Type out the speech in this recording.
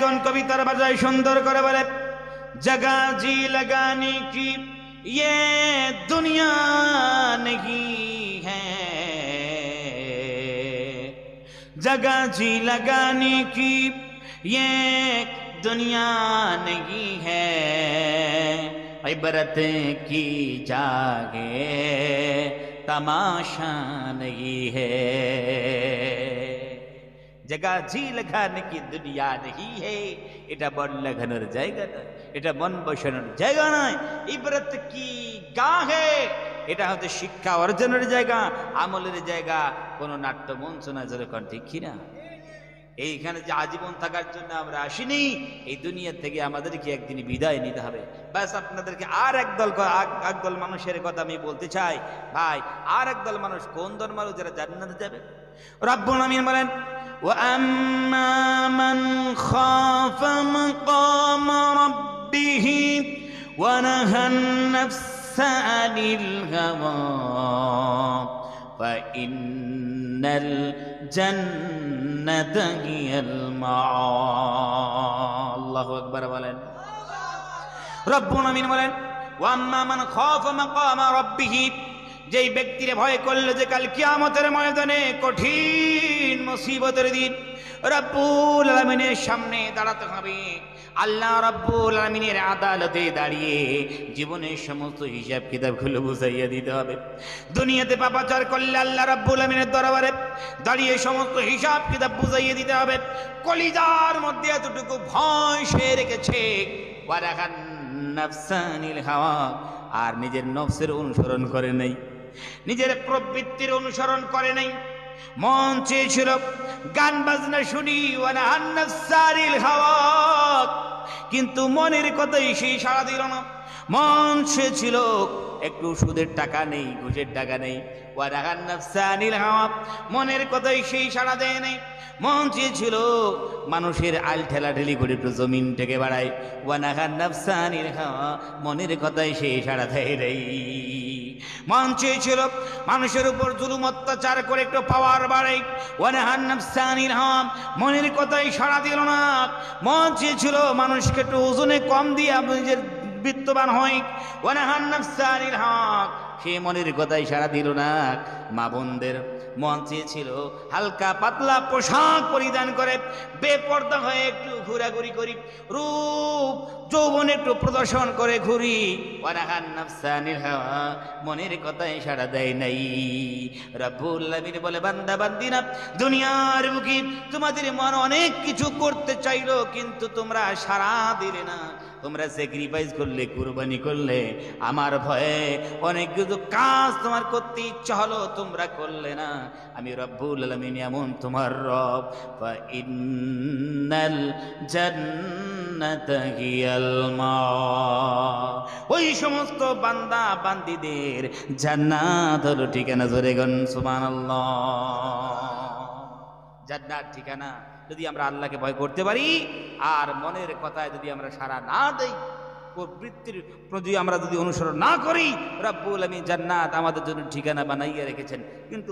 একজন কবিতার ভাষায় সুন্দর করে বলে, जगह जी लगाने की ये दुनिया नहीं है, जगह जी लगाने की ये दुनिया नहीं है, इबरत की जागे तमाशा नहीं है। जगह जी लगाने की दुनिया नहीं है, এটা মন লাগানোর জায়গা নয়, এটা মন বসানোর জায়গা নয়। ইবরত কি গাহে, এটা হচ্ছে শিক্ষা অর্জনের জায়গা, আমলের জায়গা, কোনো নাট্য মঞ্চ না। যেরকম ঠিক কিনা? এইখানে যে আজীবন থাকার জন্য আমরা আসিনি, এই দুনিয়া থেকে আমাদেরকে একদিন বিদায় নিতে হবে। ব্যাস আপনাদেরকে আর একদল মানুষের কথা আমি বলতে চাই। ভাই, আর একদল মানুষ কোন দল মানুষ? যারা জান্নাতে যাবে। রব্বুল আমিন বলেন, وَأَمَّا مَنْ خَافَ مَقَامَ رَبِّهِ وَنَهَى النَّفْسَ عَنِ الْهَوَى فَإِنَّ الْجَنَّةَ هِيَ الْمَأْوَى। আল্লাহু আকবার বলেন। রব্বুল আমিন বলেন, وَأَمَّا مَنْ خَافَ مَقَامَ رَبِّهِ, যেই ব্যক্তিরে ভয় করলো যে কাল কিয়ামতের ময়দানে কঠিন মুসিবতের দিন রব্বুল আলামিনের সামনে দাঁড়াতে হবে, আল্লাহ রব্বুল আলামিনের আদালতে দাঁড়িয়ে জীবনের সমস্ত হিসাব কিতাবগুলো বুঝাইয়া দিতে হবে। দুনিয়াতে পাপাচার করলে আল্লাহ রব্বুল আলামিনের দরবারে দাঁড়িয়ে সমস্ত হিসাব কিতাব বুঝাইয়া দিতে হবে। কলিজার মধ্যে এতটুকু ভয় সে রেখেছে, ওয়ারাহান নাফসানিল হাওয়া, আর নিজের নফসের অনুসরণ করে নাই, নিজের প্রবৃত্তির অনুসরণ করে নাই। মন চেয়েছিল গান বাজনা শুনি, ওয়ানাহান নাফসানিল হাওয়া, কিন্তু মনের কথাই সেই সাড়া দিল না। মন চেয়েছিল একটু সুদের টাকা নেই, ঘুষের টাকা নেই, ওয়ানাহান নাফসানিল হাওয়া, মনের কথাই সেই সাড়া দেয় নাই। মন চেয়েছিল মানুষের আল ঠেলাঠেলি করে একটু জমিন থেকে বাড়ায়, ওয়ানাহান নাফসানিল হাওয়া, মনের কথাই সেই সাড়া দেয় নাই। মন চেয়েছিল মানুষের উপর জুলুম অত্যাচার করে একটু পাওয়ার বাড়াই, ওয়ানাহান নাফসানিল হাওয়া, মনের কথাই সাড়া দিল না। মন চেয়েছিল মানুষকে একটু ওজনে কম দিয়ে নিজের বিত্তবান হয়, ওয়ানাহান নাফসানিল হাওয়া, সে মনের কথাই সাড়া দিল না। মা বোনদের মন চেয়েছিল হালকা পাতলা পোশাক পরিধান করে বেপর্দা হয়ে একটু ঘোরাঘুরি করি, রূপ যৌবন একটু প্রদর্শন করে ঘুরি, ওয়ানাহান নাফসানিল হাওয়া, মনের কথাই সাড়া দেয় নাই। রব্বুল আলামিন বলে, বান্দা বান্দিনা, দুনিয়ার মুখী তোমাদের মন অনেক কিছু করতে চাইলো, কিন্তু তোমরা সাড়া দিলে না। তোমরা স্যাক্রিফাইস করলে, কুরবানি করলে, আমার ভয়ে অনেক কিছু কাজ তোমার করতে ইচ্ছা হলো, তোমরা করলে না। আমি রব্বুল আলামিন এমন তোমার রব। ফাইন্নাল জান্নাতা হিয়াল মাওয়া, ওই সমস্ত বান্দা বান্দিদের জান্নাত হলো ঠিকানা। জোরে গন সুবহানাল্লাহ। জান্নাত ঠিকানা যদি আমরা আল্লাহকে ভয় করতে পারি, আর মনের কথায় যদি আমরা সাড়া না দেই, প্রবৃত্তির প্রতি আমরা যদি অনুসরণ না করি, রব্বুল আলামিন জান্নাত আমাদের জন্য ঠিকানা বানাইয়া রেখেছেন। কিন্তু